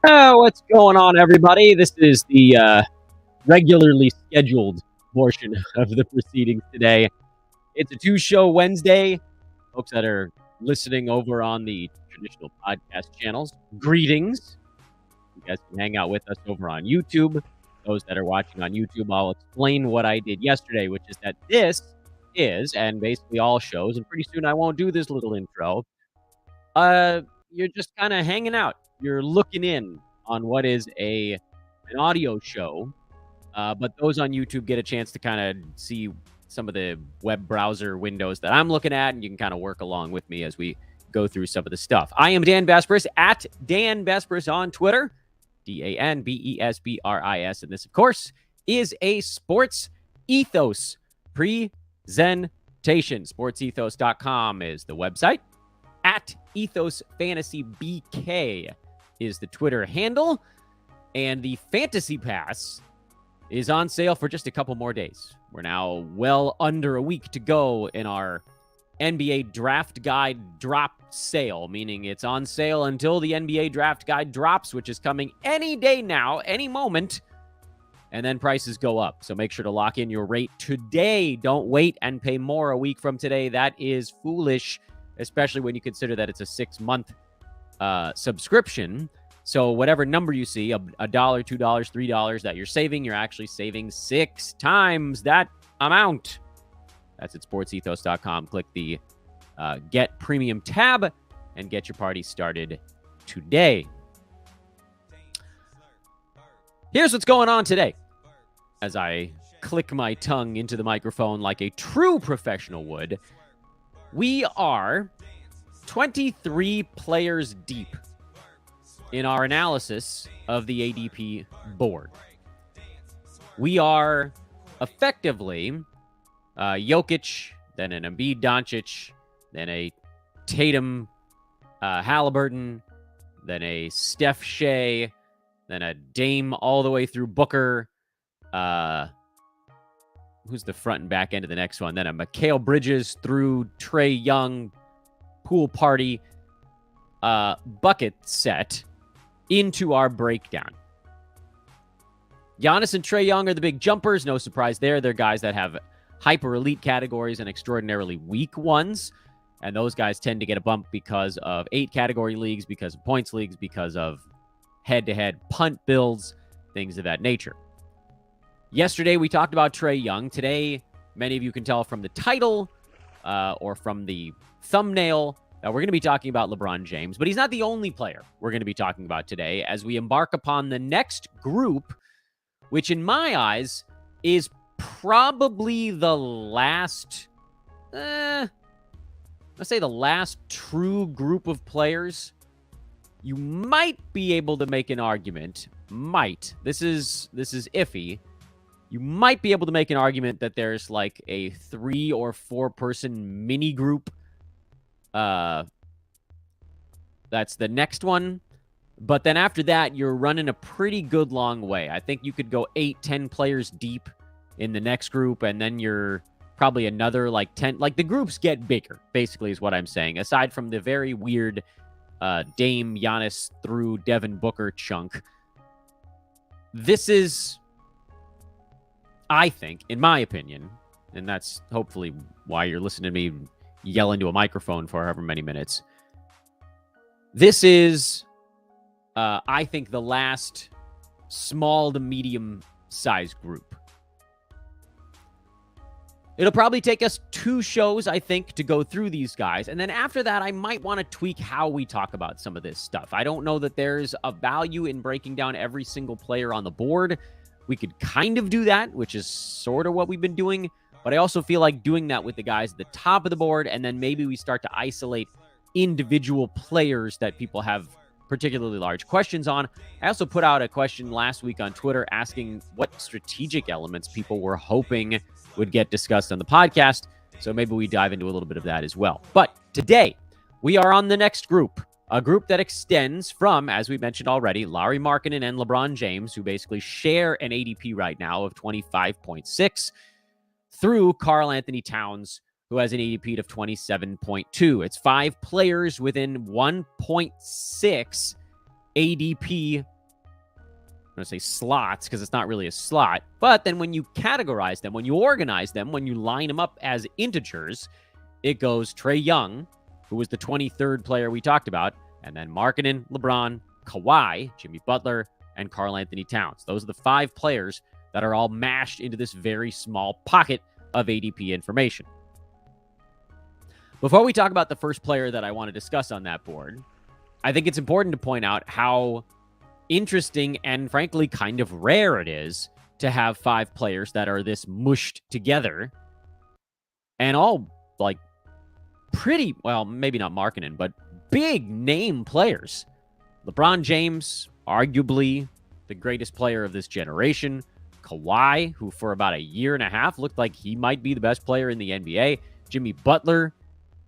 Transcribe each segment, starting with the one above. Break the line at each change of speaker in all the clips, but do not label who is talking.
What's going on, everybody? This is the regularly scheduled portion of the proceedings today. It's a two-show Wednesday. Folks that are listening over on the traditional podcast channels, greetings. You guys can hang out with us over on YouTube. Those that are watching on YouTube, I'll explain what I did yesterday, which is that this is, and basically all shows, and pretty soon I won't do this little intro. You're just kind of hanging out. You're looking in on what is an audio show, but those on YouTube get a chance to kind of see some of the web browser windows that I'm looking at, and you can kind of work along with me as we go through some of the stuff. I am Dan Besbris at Dan Besbris on Twitter, DanBesbris, and this, of course, is a Sports Ethos presentation. SportsEthos.com is the website. At Ethos Fantasy BK is the Twitter handle, and the Fantasy Pass is on sale for just a couple more days. We're now well under a week to go in our NBA Draft Guide drop sale, meaning it's on sale until the NBA Draft Guide drops, which is coming any day now, any moment, and then prices go up. So make sure to lock in your rate today. Don't wait and pay more a week from today. That is foolish, especially when you consider that it's a 6-month subscription. So whatever number you see, $1, $2, $3 that you're saving, you're actually saving 6 times that amount. That's at sportsethos.com. Click the Get Premium tab and get your party started today. Here's what's going on today. As I click my tongue into the microphone like a true professional would, we are 23 players deep in our analysis of the ADP board. We are effectively Jokic, then an Embiid Doncic, then a Tatum Halliburton, then a Steph Shea, then a Dame all the way through Booker. Who's the front and back end of the next one? Then a Mikal Bridges through Trae Young, pool party, bucket set into our breakdown. Giannis and Trae Young are the big jumpers. No surprise there. They're guys that have hyper elite categories and extraordinarily weak ones. And those guys tend to get a bump because of 8 category leagues, because of points leagues, because of head-to-head punt builds, things of that nature. Yesterday, we talked about Trae Young. Today, many of you can tell from the title or from the thumbnail that we're going to be talking about LeBron James, but he's not the only player we're going to be talking about today as we embark upon the next group, which in my eyes is probably the last, let's say the last true group of players. You might be able to make an argument, this is iffy. You might be able to make an argument that there's like a 3 or 4 person mini group. That's the next one. But then after that, you're running a pretty good long way. I think you could go 8-10 players deep in the next group, and then you're probably another like 10. Like the groups get bigger, basically, is what I'm saying. Aside from the very weird Dame Giannis through Devin Booker chunk. This is, I think, in my opinion, and that's hopefully why you're listening to me yell into a microphone for however many minutes. This is, I think, the last small to medium size group. It'll probably take us 2 shows, I think, to go through these guys. And then after that, I might want to tweak how we talk about some of this stuff. I don't know that there's a value in breaking down every single player on the board. We could kind of do that, which is sort of what we've been doing. But I also feel like doing that with the guys at the top of the board, and then maybe we start to isolate individual players that people have particularly large questions on. I also put out a question last week on Twitter asking what strategic elements people were hoping would get discussed on the podcast. So maybe we dive into a little bit of that as well. But today, we are on the next group, a group that extends from, as we mentioned already, Lauri Markkanen and LeBron James, who basically share an ADP right now of 25.6, through Karl Anthony Towns, who has an ADP of 27.2. It's 5 players within 1.6 ADP, I'm going to say slots because it's not really a slot, but then when you categorize them, when you organize them, when you line them up as integers, it goes Trae Young, who was the 23rd player we talked about, and then Markkanen, LeBron, Kawhi, Jimmy Butler, and Karl Anthony Towns. Those are the 5 players that are all mashed into this very small pocket of ADP information. Before we talk about the first player that I want to discuss on that board, I think it's important to point out how interesting and frankly kind of rare it is to have 5 players that are this mushed together and all like pretty, well, maybe not Markkanen, but big name players. LeBron James, arguably the greatest player of this generation. Kawhi, who for about a year and a half looked like he might be the best player in the NBA. Jimmy Butler,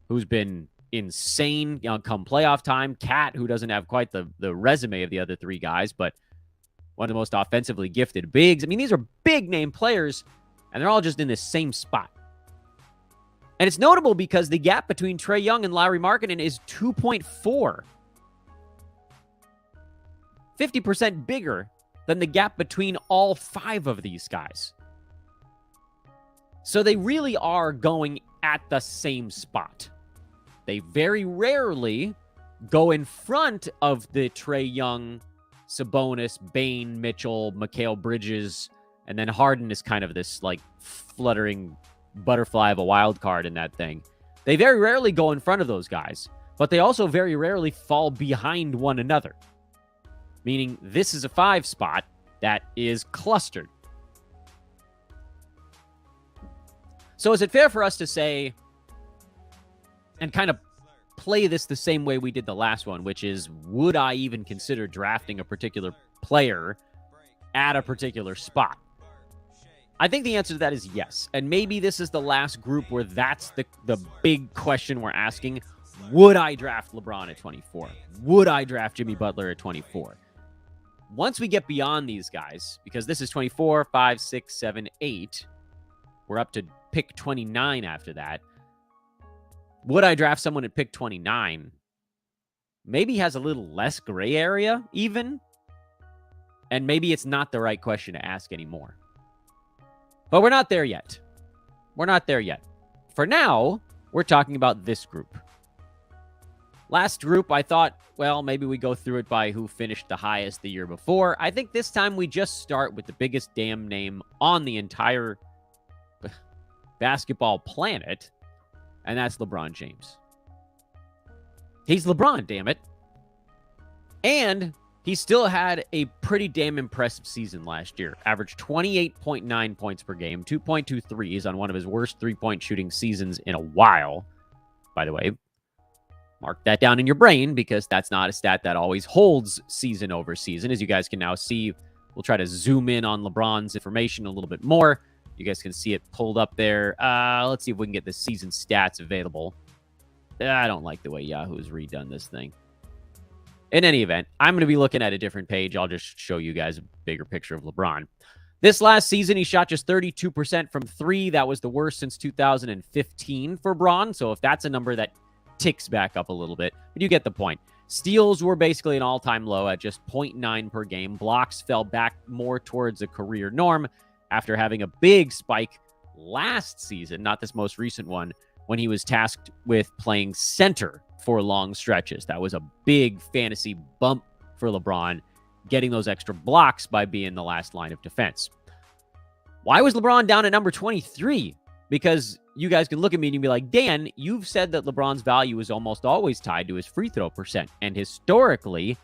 who's been insane come playoff time. Cat, who doesn't have quite the resume of the other 3 guys, but one of the most offensively gifted bigs. I mean, these are big name players, and they're all just in this same spot. And it's notable because the gap between Trae Young and Lauri Markkanen is 2.4. 50% bigger than the gap between all 5 of these guys. So they really are going at the same spot. They very rarely go in front of the Trae Young, Sabonis, Bane, Mitchell, Mikal Bridges, and then Harden is kind of this like fluttering butterfly of a wild card in that thing. They very rarely go in front of those guys, but they also very rarely fall behind one another. Meaning this is a 5 spot that is clustered. So is it fair for us to say, and kind of play this the same way we did the last one, which is, would I even consider drafting a particular player at a particular spot? I think the answer to that is yes. And maybe this is the last group where that's the big question we're asking. Would I draft LeBron at 24? Would I draft Jimmy Butler at 24? Once we get beyond these guys, because this is 24, 5, 6, 7, 8, we're up to pick 29 after that. Would I draft someone at pick 29? Maybe has a little less gray area even. And maybe it's not the right question to ask anymore. But we're not there yet. We're not there yet. For now, we're talking about this group. Last group, I thought, well, maybe we go through it by who finished the highest the year before. I think this time we just start with the biggest damn name on the entire basketball planet, and that's LeBron James. He's LeBron, damn it. And he still had a pretty damn impressive season last year. Averaged 28.9 points per game, 2.2 threes on one of his worst three-point shooting seasons in a while. By the way, mark that down in your brain because that's not a stat that always holds season over season. As you guys can now see, we'll try to zoom in on LeBron's information a little bit more. You guys can see it pulled up there. Let's see if we can get the season stats available. I don't like the way Yahoo's redone this thing. In any event, I'm going to be looking at a different page. I'll just show you guys a bigger picture of LeBron. This last season, he shot just 32% from 3. That was the worst since 2015 for Bron. So if that's a number that ticks back up a little bit, but you get the point. Steals were basically an all-time low at just 0.9 per game. Blocks fell back more towards a career norm after having a big spike last season, not this most recent one, when he was tasked with playing center for long stretches. That was a big fantasy bump for LeBron, getting those extra blocks by being the last line of defense. Why was LeBron down at number 23? Because you guys can look at me and you'd be like, Dan, you've said that LeBron's value is almost always tied to his free throw percent. And historically,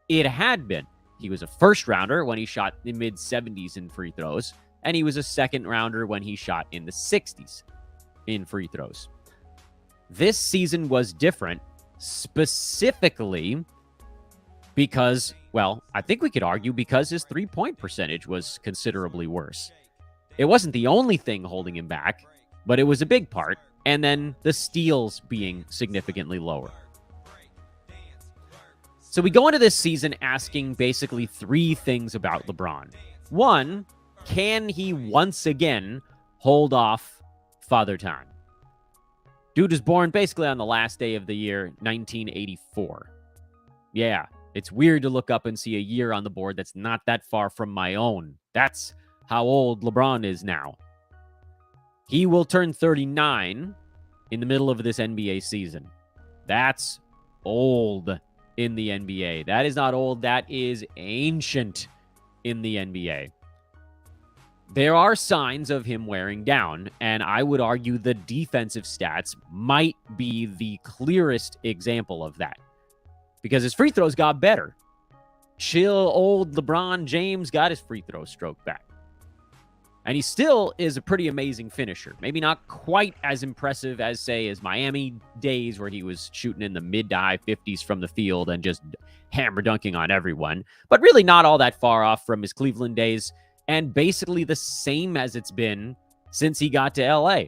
it had been. He was a first rounder when he shot in mid-70s in free throws, and he was a second rounder when he shot in the 60s in free throws. This season was different, specifically because, well, I think we could argue because his three-point percentage was considerably worse. It wasn't the only thing holding him back, but it was a big part, and then the steals being significantly lower. So we go into this season asking basically 3 things about LeBron. 1, can he once again hold off Father Time? Dude was born basically on the last day of the year, 1984. Yeah, It's weird to look up and see a year on the board that's not that far from my own. That's how old LeBron is now. He will turn 39 in the middle of this NBA season. That's old in the NBA. That is not old. That is ancient in the NBA. There are signs of him wearing down, and I would argue the defensive stats might be the clearest example of that because his free throws got better. Chill old LeBron James got his free throw stroke back. And he still is a pretty amazing finisher. Maybe not quite as impressive as, say, his Miami days where he was shooting in the mid to high 50s from the field and just hammer dunking on everyone, but really not all that far off from his Cleveland days and basically the same as it's been since he got to LA.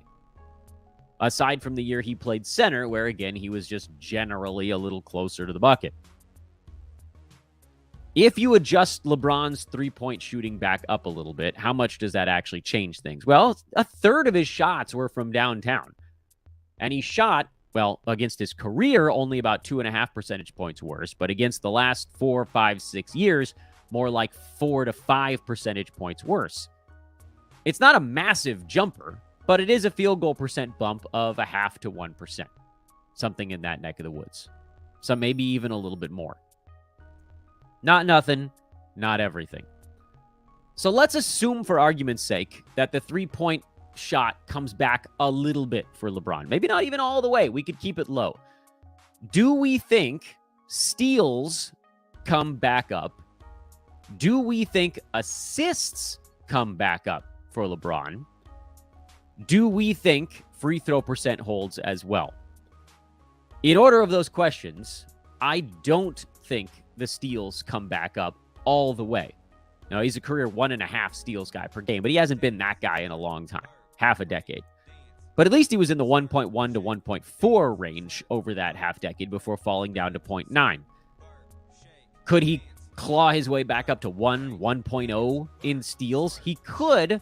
Aside from the year he played center, where again, he was just generally a little closer to the bucket. If you adjust LeBron's three-point shooting back up a little bit, how much does that actually change things? Well, a third of his shots were from downtown. And he shot, well, against his career, only about 2.5 percentage points worse. But against the last 4, 5, 6 years, more like 4 to 5 percentage points worse. It's not a massive jumper, but it is a field goal percent bump of 0.5 to 1%. Something in that neck of the woods. So maybe even a little bit more. Not nothing, not everything. So let's assume, for argument's sake, that the three-point shot comes back a little bit for LeBron. Maybe not even all the way. We could keep it low. Do we think steals come back up? Do we think assists come back up for LeBron? Do we think free throw percent holds as well? In order of those questions, I don't think the steals come back up all the way. Now, he's a career 1.5 steals guy per game, but he hasn't been that guy in a long time, half a decade. But at least he was in the 1.1 to 1.4 range over that half decade before falling down to 0.9. Could he claw his way back up to 1.0 in steals? He could,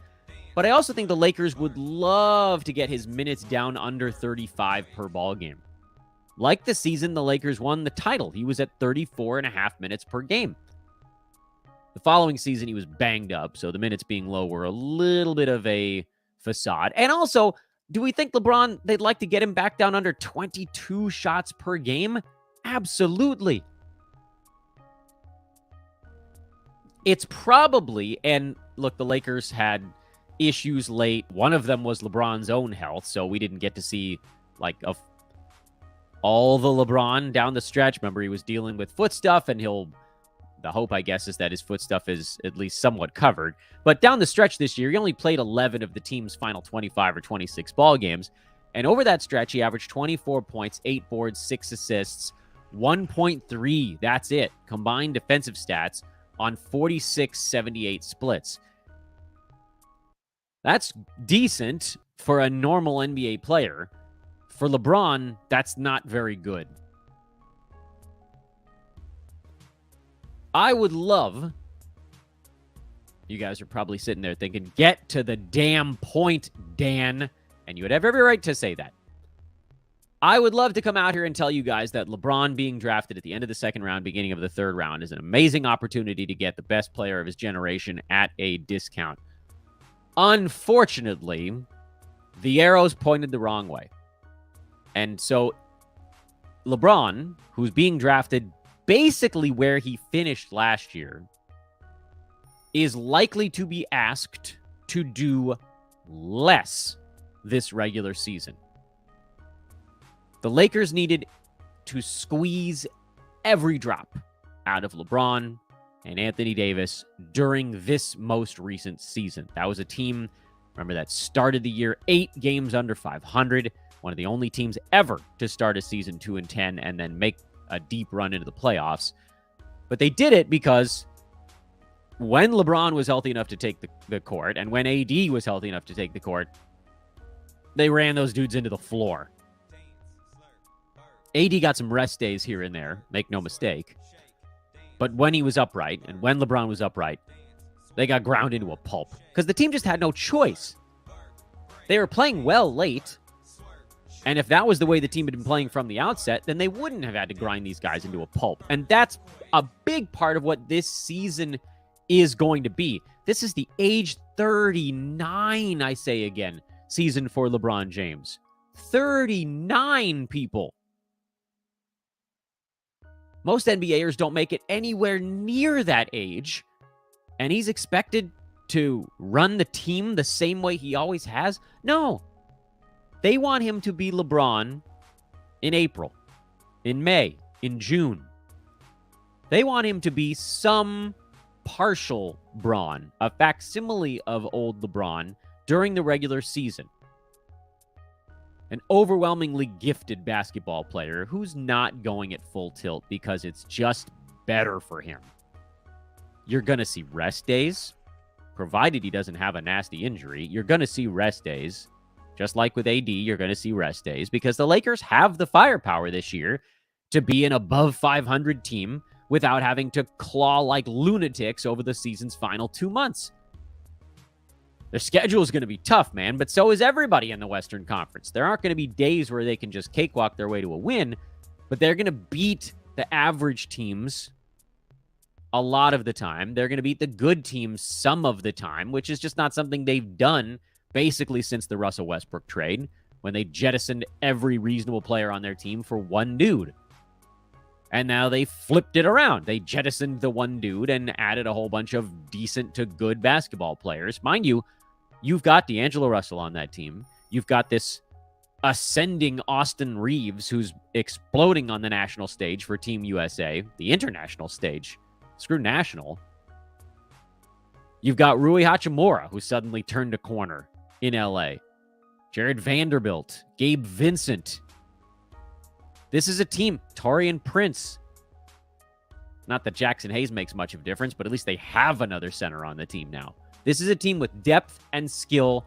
but I also think the Lakers would love to get his minutes down under 35 per ball game. Like the season the Lakers won the title, he was at 34.5 minutes per game. The following season, he was banged up, so the minutes being low were a little bit of a facade. And also, do we think LeBron, they'd like to get him back down under 22 shots per game? Absolutely. It's probably, and look, the Lakers had issues late. One of them was LeBron's own health, so we didn't get to see like all the LeBron down the stretch. Remember, he was dealing with foot stuff, and the hope, I guess, is that his foot stuff is at least somewhat covered. But down the stretch this year, he only played 11 of the team's final 25 or 26 ball games. And over that stretch, he averaged 24 points, 8 boards, 6 assists, 1.3. That's it. Combined defensive stats on 46-78 splits. That's decent for a normal NBA player. For LeBron, that's not very good. I would love, you guys are probably sitting there thinking, get to the damn point, Dan. And you would have every right to say that. I would love to come out here and tell you guys that LeBron being drafted at the end of the second round, beginning of the third round, is an amazing opportunity to get the best player of his generation at a discount. Unfortunately, the arrow's pointed the wrong way. And so LeBron, who's being drafted basically where he finished last year, is likely to be asked to do less this regular season. The Lakers needed to squeeze every drop out of LeBron and Anthony Davis during this most recent season. That was a team, remember, that started the year 8 games under 500. One of the only teams ever to start a season 2-10 and then make a deep run into the playoffs. But they did it because when LeBron was healthy enough to take the court, and when AD was healthy enough to take the court, they ran those dudes into the floor. AD got some rest days here and there, make no mistake. But when he was upright, and when LeBron was upright, they got ground into a pulp. Because the team just had no choice. They were playing well late, And if that was the way the team had been playing from the outset, then they wouldn't have had to grind these guys into a pulp. And that's a big part of what this season is going to be. This is the age 39, I say again, season for LeBron James. 39, people. Most NBAers don't make it anywhere near that age, and he's expected to run the team the same way he always has? No. They want him to be LeBron in April, in May, in June. They want him to be some partial Bron, a facsimile of old LeBron during the regular season. An overwhelmingly gifted basketball player who's not going at full tilt because it's just better for him. You're going to see rest days, provided he doesn't have a nasty injury. You're going to see rest days. Just like with AD, you're going to see rest days because the Lakers have the firepower this year to be an above 500 team without having to claw like lunatics over the season's final 2 months. Their schedule is going to be tough, man, but so is everybody in the Western Conference. There aren't going to be days where they can just cakewalk their way to a win, but they're going to beat the average teams a lot of the time. They're going to beat the good teams some of the time, which is just not something they've done basically since the Russell Westbrook trade, when they jettisoned every reasonable player on their team for one dude. And now they flipped it around. They jettisoned the one dude and added a whole bunch of decent to good basketball players. Mind you, you've got D'Angelo Russell on that team. You've got this ascending Austin Reeves who's exploding on the national stage for Team USA, the international stage. Screw national. You've got Rui Hachimura, who suddenly turned a corner in LA. Jared Vanderbilt, Gabe Vincent. This is a team. Taurean Prince. Not that Jackson Hayes makes much of a difference, but at least they have another center on the team now. This is a team with depth and skill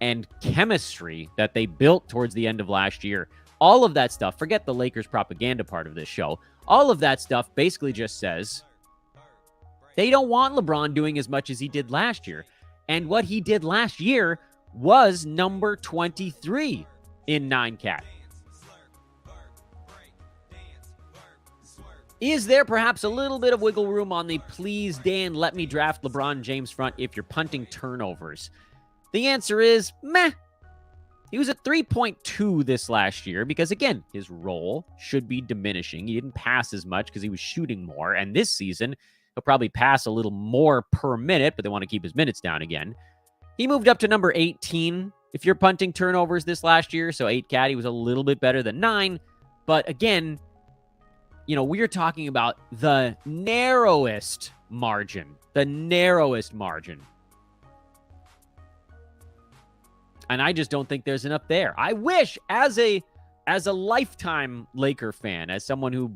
and chemistry that they built towards the end of last year. All of that stuff, forget the Lakers propaganda part of this show. All of that stuff basically just says they don't want LeBron doing as much as he did last year. And what he did last year was number 23 in 9-cat. Is there perhaps a little bit of wiggle room on the please, Dan, let me draft LeBron James front if you're punting turnovers? The answer is meh. He was at 3.2 this last year because, again, his role should be diminishing. He didn't pass as much because he was shooting more. And this season, he'll probably pass a little more per minute, but they want to keep his minutes down again. He moved up to number 18 if you're punting turnovers this last year. So 8-cat, he was a little bit better than 9. But again, you know, we're talking about the narrowest margin. The narrowest margin. And I just don't think there's enough there. I wish, as a lifetime Laker fan, as someone who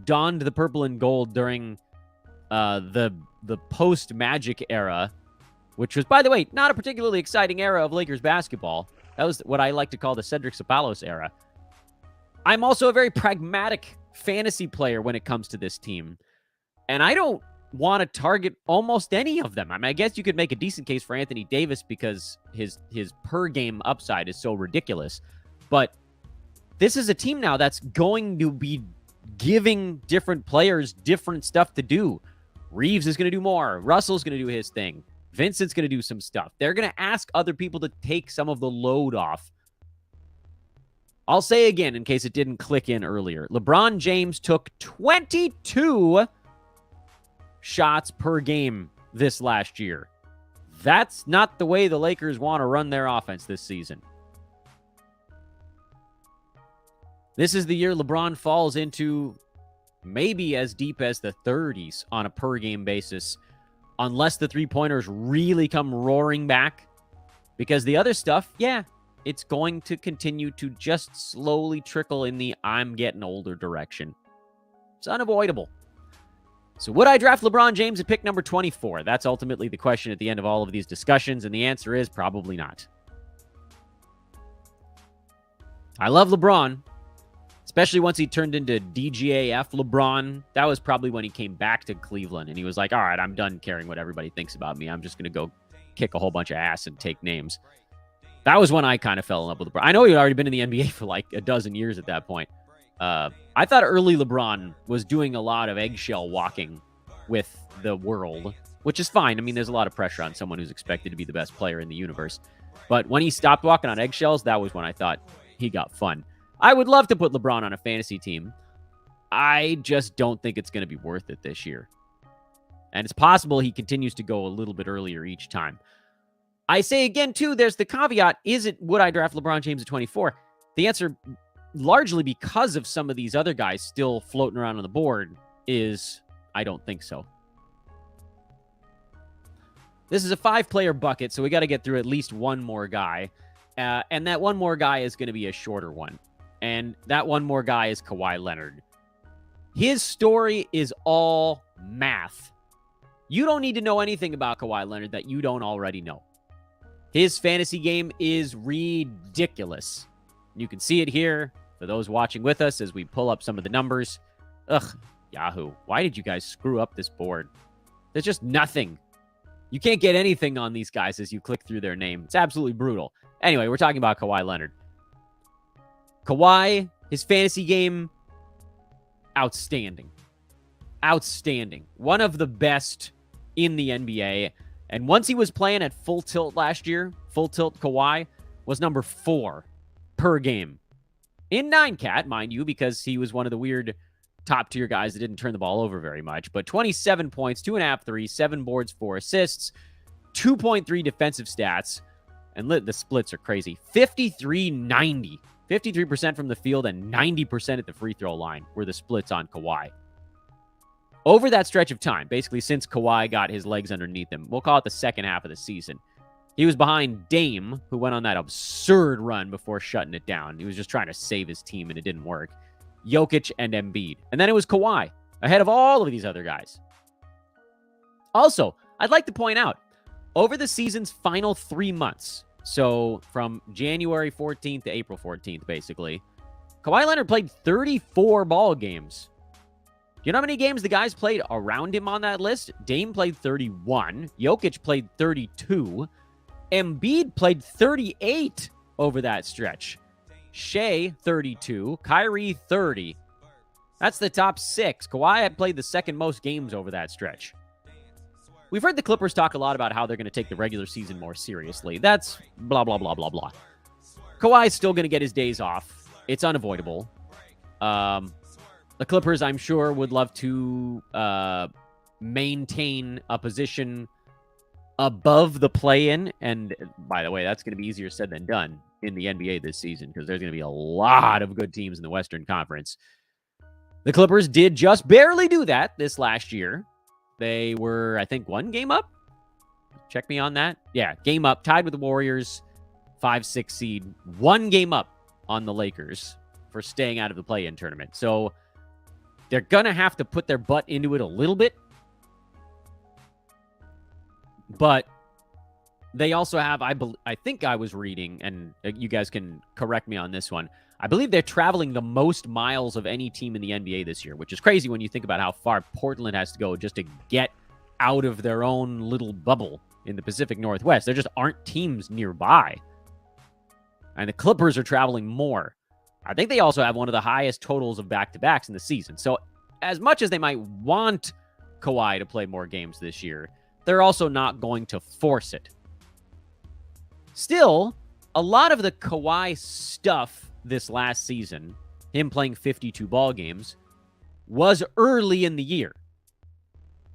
donned the purple and gold during the post-Magic era, which was, by the way, not a particularly exciting era of Lakers basketball. That was what I like to call the Cedric Ceballos era. I'm also a very pragmatic fantasy player when it comes to this team. And I don't want to target almost any of them. I mean, I guess you could make a decent case for Anthony Davis because his per game upside is so ridiculous. But this is a team now that's going to be giving different players different stuff to do. Reeves is going to do more. Russell's going to do his thing. Vincent's going to do some stuff. They're going to ask other people to take some of the load off. I'll say again, in case it didn't click in earlier, LeBron James took 22 shots per game this last year. That's not the way the Lakers want to run their offense this season. This is the year LeBron falls into maybe as deep as the 30s on a per game basis, unless the three-pointers really come roaring back. Because the other stuff, yeah, it's going to continue to just slowly trickle in the I'm getting older direction. It's unavoidable. So would I draft LeBron James at pick number 24? That's ultimately the question at the end of all of these discussions, and the answer is probably not. I love LeBron, especially once he turned into DGAF LeBron. That was probably when he came back to Cleveland, and he was like, all right, I'm done caring what everybody thinks about me. I'm just going to go kick a whole bunch of ass and take names. That was when I kind of fell in love with LeBron. I know he'd already been in the NBA for like a dozen years at that point. I thought early LeBron was doing a lot of eggshell walking with the world, which is fine. I mean, there's a lot of pressure on someone who's expected to be the best player in the universe. But when he stopped walking on eggshells, that was when I thought he got fun. I would love to put LeBron on a fantasy team. I just don't think it's going to be worth it this year. And it's possible he continues to go a little bit earlier each time. I say again, too, there's the caveat. Would I draft LeBron James at 24? The answer, largely because of some of these other guys still floating around on the board, is I don't think so. This is a 5-player bucket, so we got to get through at least one more guy. And that one more guy is going to be a shorter one. And that one more guy is Kawhi Leonard. His story is all math. You don't need to know anything about Kawhi Leonard that you don't already know. His fantasy game is ridiculous. You can see it here for those watching with us as we pull up some of the numbers. Ugh, Yahoo. Why did you guys screw up this board? There's just nothing. You can't get anything on these guys as you click through their name. It's absolutely brutal. Anyway, we're talking about Kawhi Leonard. Kawhi, his fantasy game, outstanding. Outstanding. One of the best in the NBA. And once he was playing at full tilt last year, full tilt Kawhi was number 4 per game. In 9-cat, mind you, because he was one of the weird top-tier guys that didn't turn the ball over very much. But 27 points, 2.5 threes, 7 boards, 4 assists, 2.3 defensive stats. And the splits are crazy. 53-90. 53% from the field and 90% at the free throw line were the splits on Kawhi. Over that stretch of time, basically since Kawhi got his legs underneath him, we'll call it the second half of the season, he was behind Dame, who went on that absurd run before shutting it down. He was just trying to save his team, and it didn't work. Jokic and Embiid. And then it was Kawhi, ahead of all of these other guys. Also, I'd like to point out, over the season's final 3 months, so from January 14th to April 14th, basically, Kawhi Leonard played 34 ball games. Do you know how many games the guys played around him on that list? Dame played 31. Jokic played 32. Embiid played 38 over that stretch. Shea, 32. Kyrie, 30. That's the top 6. Kawhi had played the second most games over that stretch. We've heard the Clippers talk a lot about how they're going to take the regular season more seriously. That's blah, blah, blah, blah, blah. Kawhi's still going to get his days off. It's unavoidable. The Clippers, I'm sure, would love to maintain a position above the play-in. And by the way, that's going to be easier said than done in the NBA this season because there's going to be a lot of good teams in the Western Conference. The Clippers did just barely do that this last year. They were, I think, 1 game up. Check me on that. Yeah, game up, tied with the Warriors, 5-6 seed, 1 game up on the Lakers for staying out of the play-in tournament. So they're going to have to put their butt into it a little bit. But they also have, I think I was reading, and you guys can correct me on this one, I believe they're traveling the most miles of any team in the NBA this year, which is crazy when you think about how far Portland has to go just to get out of their own little bubble in the Pacific Northwest. There just aren't teams nearby. And the Clippers are traveling more. I think they also have one of the highest totals of back-to-backs in the season. So as much as they might want Kawhi to play more games this year, they're also not going to force it. Still, a lot of the Kawhi stuff this last season, him playing 52 ball games, was early in the year.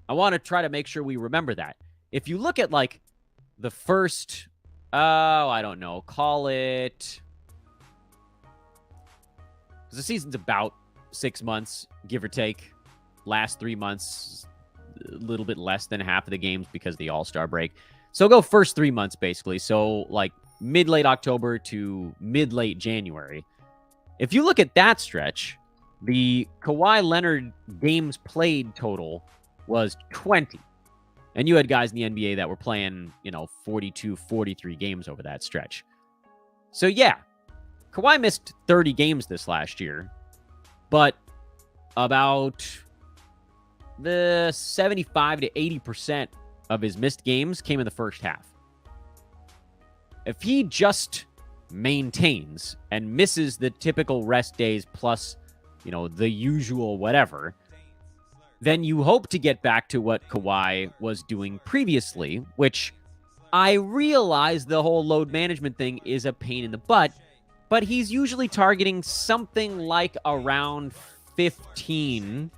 I want to try to make sure we remember that. If you look at, like, the first, I don't know, call it, because the season's about 6 months, give or take. Last 3 months, a little bit less than half of the games because of the All-Star break. So go first 3 months, basically. So, like, mid-late October to mid-late January. If you look at that stretch, the Kawhi Leonard games played total was 20. And you had guys in the NBA that were playing, 42, 43 games over that stretch. So, yeah, Kawhi missed 30 games this last year, but about the 75 to 80% of his missed games came in the first half. If he just maintains and misses the typical rest days plus, the usual whatever, then you hope to get back to what Kawhi was doing previously, which I realize the whole load management thing is a pain in the butt, but he's usually targeting something like around 15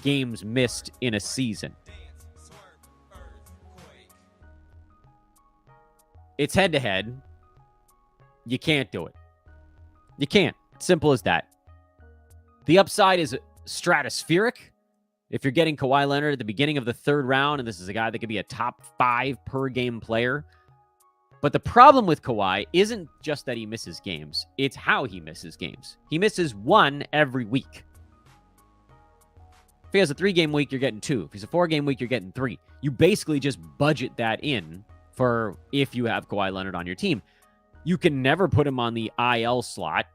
games missed in a season. It's head-to-head. You can't do it. You can't. Simple as that. The upside is stratospheric. If you're getting Kawhi Leonard at the beginning of the third round, and this is a guy that could be a top 5 per game player. But the problem with Kawhi isn't just that he misses games. It's how he misses games. He misses 1 every week. If he has a 3-game week, you're getting 2. If he's a 4-game week, you're getting 3. You basically just budget that in for if you have Kawhi Leonard on your team. You can never put him on the IL slot.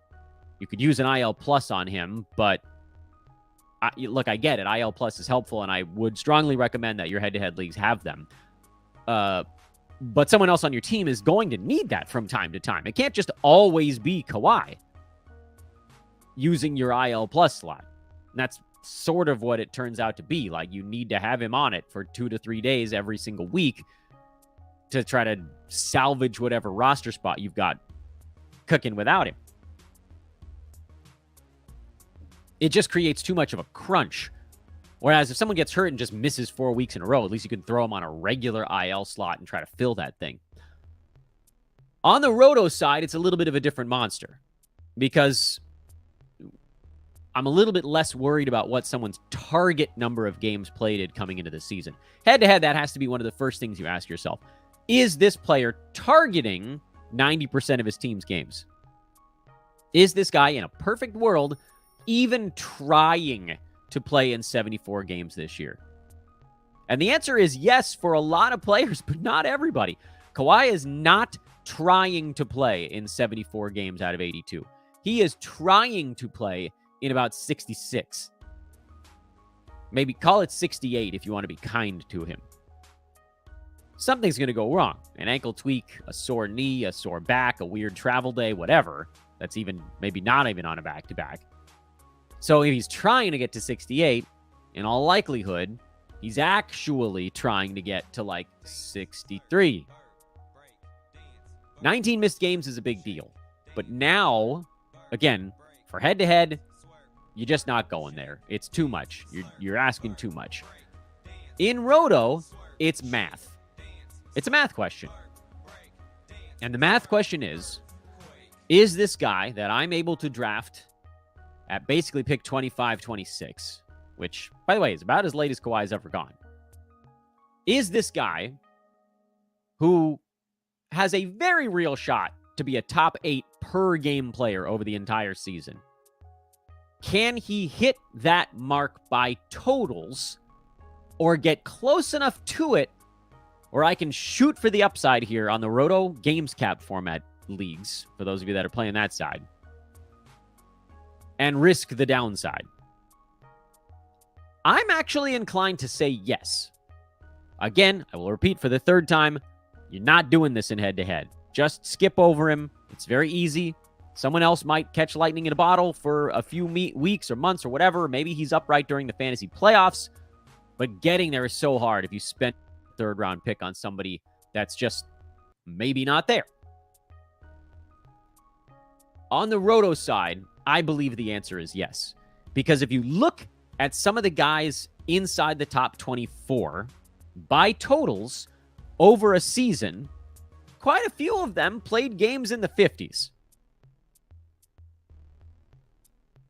You could use an IL plus on him, but look, I get it. IL plus is helpful, and I would strongly recommend that your head-to-head leagues have them. But someone else on your team is going to need that from time to time. It can't just always be Kawhi using your IL plus slot. And that's sort of what it turns out to be. Like, you need to have him on it for 2 to 3 days every single week to try to salvage whatever roster spot you've got cooking without him. It just creates too much of a crunch. Whereas if someone gets hurt and just misses 4 weeks in a row, at least you can throw them on a regular IL slot and try to fill that thing. On the Roto side, it's a little bit of a different monster because I'm a little bit less worried about what someone's target number of games played is coming into the season. Head-to-head, that has to be one of the first things you ask yourself. Is this player targeting 90% of his team's games? Is this guy, in a perfect world, even trying to play in 74 games this year? And the answer is yes for a lot of players, but not everybody. Kawhi is not trying to play in 74 games out of 82. He is trying to play in about 66. Maybe call it 68 if you want to be kind to him. Something's going to go wrong. An ankle tweak, a sore knee, a sore back, a weird travel day, whatever. That's even maybe not even on a back-to-back. So if he's trying to get to 68, in all likelihood, he's actually trying to get to like 63. 19 missed games is a big deal. But now, again, for head-to-head, you're just not going there. It's too much. You're asking too much. In Roto, it's math. It's a math question. And the math question is this guy that I'm able to draft at basically pick 25, 26, which, by the way, is about as late as Kawhi's ever gone. Is this guy who has a very real shot to be a top 8 per game player over the entire season? Can he hit that mark by totals or get close enough to it where I can shoot for the upside here on the Roto Games Cap format leagues, for those of you that are playing that side, and risk the downside? I'm actually inclined to say yes. Again, I will repeat for the third time, you're not doing this in head-to-head. Just skip over him. It's very easy. Someone else might catch lightning in a bottle for a few weeks or months or whatever. Maybe he's upright during the fantasy playoffs. But getting there is so hard if you spend a third-round pick on somebody that's just maybe not there. On the Roto side, I believe the answer is yes. Because if you look at some of the guys inside the top 24 by totals over a season, quite a few of them played games in the 50s.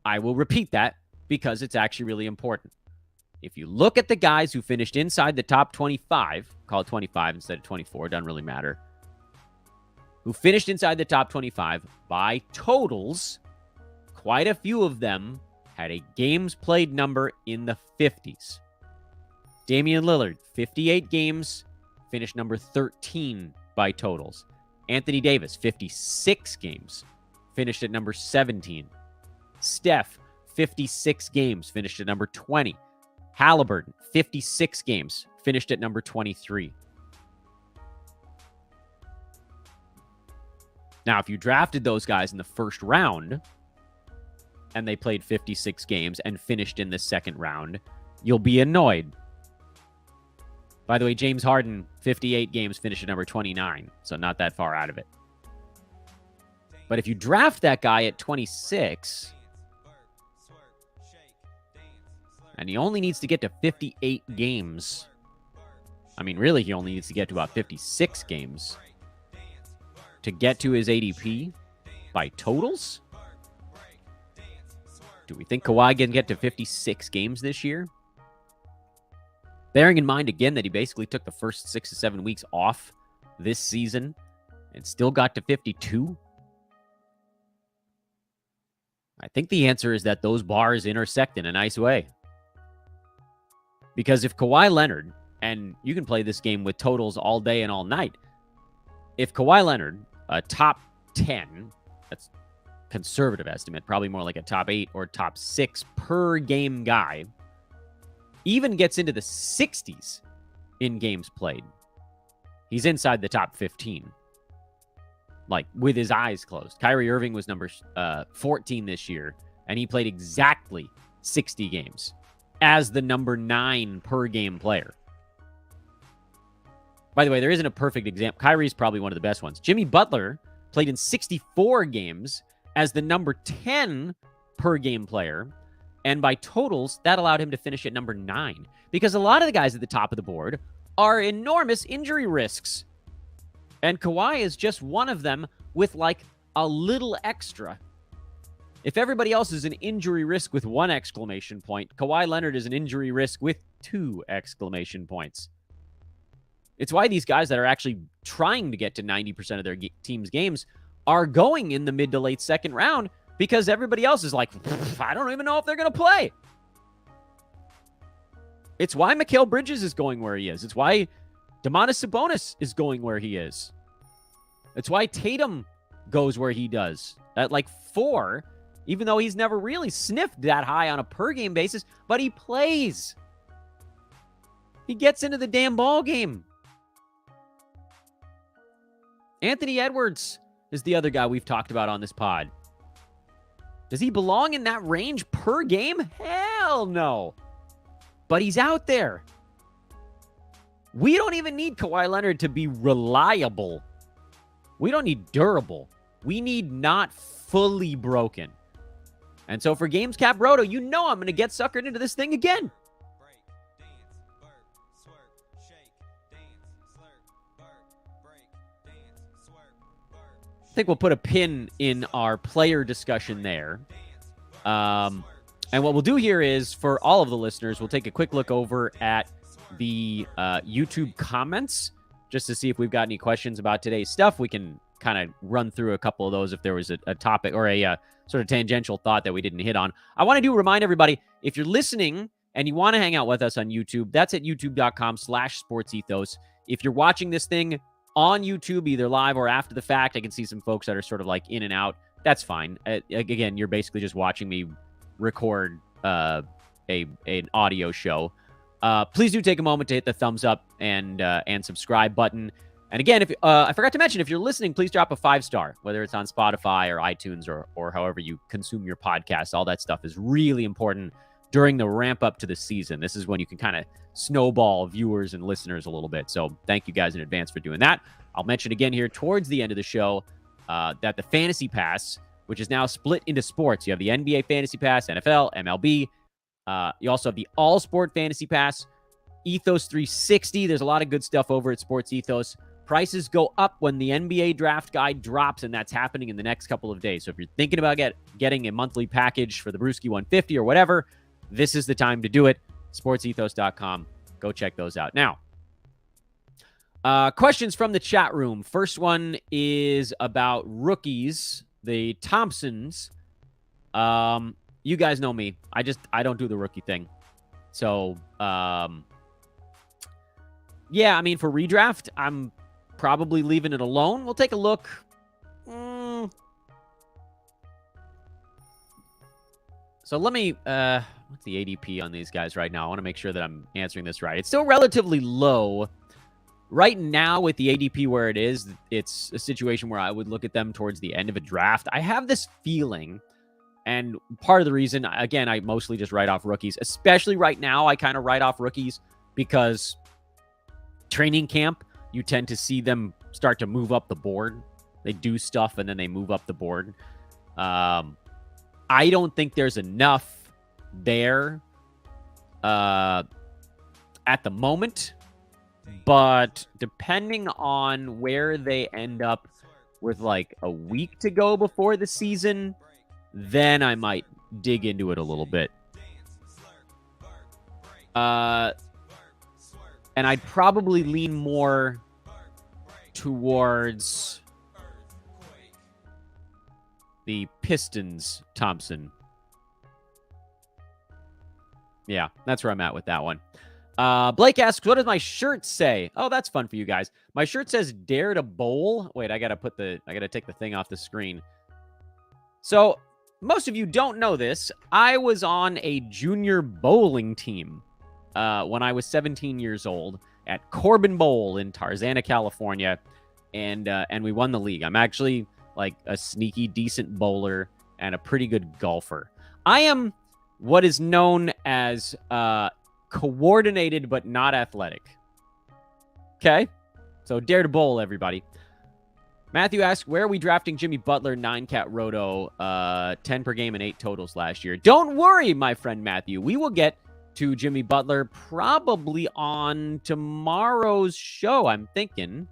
I will repeat that because it's actually really important. If you look at the guys who finished inside the top 25, call it 25 instead of 24, doesn't really matter, who finished inside the top 25 by totals, quite a few of them had a games played number in the 50s. Damian Lillard, 58 games, finished number 13 by totals. Anthony Davis, 56 games, finished at number 17. Steph, 56 games, finished at number 20. Halliburton, 56 games, finished at number 23. Now, if you drafted those guys in the first round and they played 56 games and finished in the second round, you'll be annoyed. By the way, James Harden, 58 games, finished at number 29, so not that far out of it. But if you draft that guy at 26, and he only needs to get to 58 games, I mean, really, he only needs to get to about 56 games to get to his ADP by totals. Do we think Kawhi can get to 56 games this year? Bearing in mind, again, that he basically took the first 6 to 7 weeks off this season and still got to 52? I think the answer is that those bars intersect in a nice way. Because if Kawhi Leonard, and you can play this game with totals all day and all night, if Kawhi Leonard, a top 10, that's conservative estimate, probably more like a top 8 or top 6 per game guy, even gets into the 60s in games played, he's inside the top 15. Like, with his eyes closed. Kyrie Irving was number 14 this year, and he played exactly 60 games as the number 9 per game player. By the way, there isn't a perfect example. Kyrie's probably one of the best ones. Jimmy Butler played in 64 games as the number 10 per game player, and by totals, that allowed him to finish at number 9. Because a lot of the guys at the top of the board are enormous injury risks. And Kawhi is just one of them with like a little extra. If everybody else is an injury risk with 1 exclamation point, Kawhi Leonard is an injury risk with 2 exclamation points. It's why these guys that are actually trying to get to 90% of their team's games are going in the mid to late second round, because everybody else is like, I don't even know if they're going to play. It's why Mikal Bridges is going where he is. It's why Domantas Sabonis is going where he is. It's why Tatum goes where he does at like 4, even though he's never really sniffed that high on a per game basis, but he plays. He gets into the damn ball game. Anthony Edwards is the other guy we've talked about on this pod. Does he belong in that range per game? Hell no. But he's out there. We don't even need Kawhi Leonard to be reliable. We don't need durable. We need not fully broken. And so for Games Cap Roto, you know I'm going to get suckered into this thing again. I think we'll put a pin in our player discussion there. And what we'll do here is, for all of the listeners, we'll take a quick look over at the YouTube comments just to see if we've got any questions about today's stuff. We can kind of run through a couple of those if there was a topic or a sort of tangential thought that we didn't hit on. I want to remind everybody, if you're listening and you want to hang out with us on YouTube, that's at youtube.com/sportsethos. If you're watching this thing on YouTube, either live or after the fact, I can see some folks that are sort of like in and out. That's fine. Again, you're basically just watching me record an audio show. Please do take a moment to hit the thumbs up and subscribe button. And again, if I forgot to mention, if you're listening, please drop a 5-star, whether it's on Spotify or iTunes or however you consume your podcast. All that stuff is really important during the ramp up to the season. This is when you can kind of snowball viewers and listeners a little bit. So thank you guys in advance for doing that. I'll mention again here towards the end of the show that the Fantasy Pass, which is now split into sports. You have the NBA Fantasy Pass, NFL, MLB. You also have the All Sport Fantasy Pass, Ethos 360. There's a lot of good stuff over at Sports Ethos. Prices go up when the NBA draft guide drops, and that's happening in the next couple of days. So if you're thinking about getting a monthly package for the Brewski 150 or whatever, this is the time to do it. SportsEthos.com. Go check those out. Now, questions from the chat room. First one is about rookies, the Thompsons. You guys know me. I don't do the rookie thing. So, yeah, I mean, for redraft, I'm probably leaving it alone. We'll take a look. So let me, what's the ADP on these guys right now? I want to make sure that I'm answering this right. It's still relatively low Right now, with the ADP where it is, it's a situation where I would look at them towards the end of a draft. I have this feeling, and part of the reason, again, I mostly just write off rookies, especially right now, I kind of write off rookies because training camp, you tend to see them start to move up the board. They do stuff and then they move up the board. I don't think there's enough there at the moment. But depending on where they end up with like a week to go before the season, then I might dig into it a little bit. And I'd probably lean more towards the Pistons, Thompson. Yeah, that's where I'm at with that one. Blake asks, what does my shirt say? Oh, that's fun for you guys. My shirt says dare to bowl. Wait, I gotta take the thing off the screen. So most of you don't know this. I was on a junior bowling team when I was 17 years old at Corbin Bowl in Tarzana, California, and we won the league. I'm actually like a sneaky decent bowler and a pretty good golfer. I am what is known as coordinated but not athletic. Okay? So dare to bowl, everybody. Matthew asks, where are we drafting Jimmy Butler, 9-cat roto, 10 per game and 8 totals last year? Don't worry, my friend Matthew. We will get to Jimmy Butler probably on tomorrow's show, I'm thinking.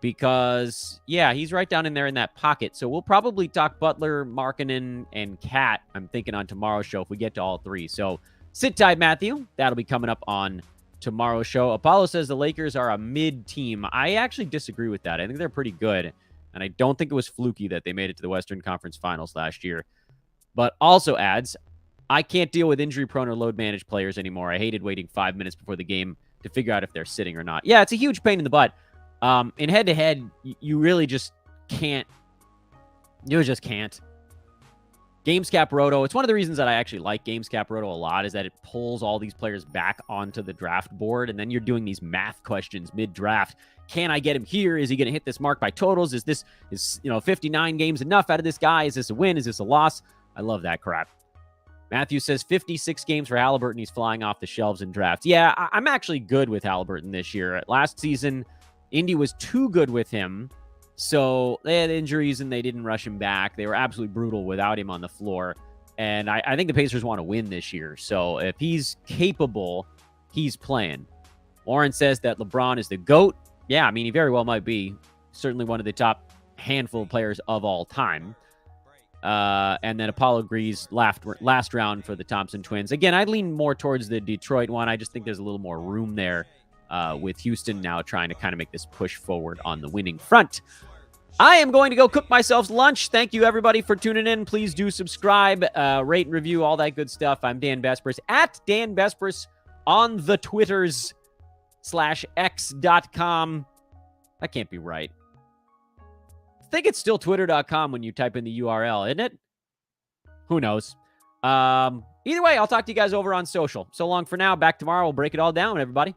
Because, yeah, he's right down in there in that pocket. So we'll probably talk Butler, Markkanen, and Cat, I'm thinking, on tomorrow's show if we get to all three. So sit tight, Matthew. That'll be coming up on tomorrow's show. Apollo says the Lakers are a mid team. I actually disagree with that. I think they're pretty good. And I don't think it was fluky that they made it to the Western Conference Finals last year. But also adds, I can't deal with injury-prone or load-managed players anymore. I hated waiting 5 minutes before the game to figure out if they're sitting or not. Yeah, it's a huge pain in the butt. In head-to-head, you really just can't. You just can't. GamesCap Roto, it's one of the reasons that I actually like GamesCap Roto a lot, is that it pulls all these players back onto the draft board, and then you're doing these math questions mid-draft. Can I get him here? Is he going to hit this mark by totals? Is 59 games enough out of this guy? Is this a win? Is this a loss? I love that crap. Matthew says 56 games for Halliburton. He's flying off the shelves in drafts. Yeah, I'm actually good with Halliburton this year. Last season, Indy was too good with him. So they had injuries and they didn't rush him back. They were absolutely brutal without him on the floor. And I think the Pacers want to win this year. So if he's capable, he's playing. Lauren says that LeBron is the GOAT. Yeah, I mean, he very well might be. Certainly one of the top handful of players of all time. And then Apollo agrees last round for the Thompson twins. Again, I lean more towards the Detroit one. I just think there's a little more room there with Houston now trying to kind of make this push forward on the winning front. I am going to go cook myself lunch. Thank you, everybody, for tuning in. Please do subscribe, rate and review, all that good stuff. I'm Dan Bespris, at Dan Bespris on the Twitters /x.com. That can't be right. I think it's still twitter.com when you type in the URL, isn't it? Who knows? Either way, I'll talk to you guys over on social. So long for now. Back tomorrow. We'll break it all down, everybody.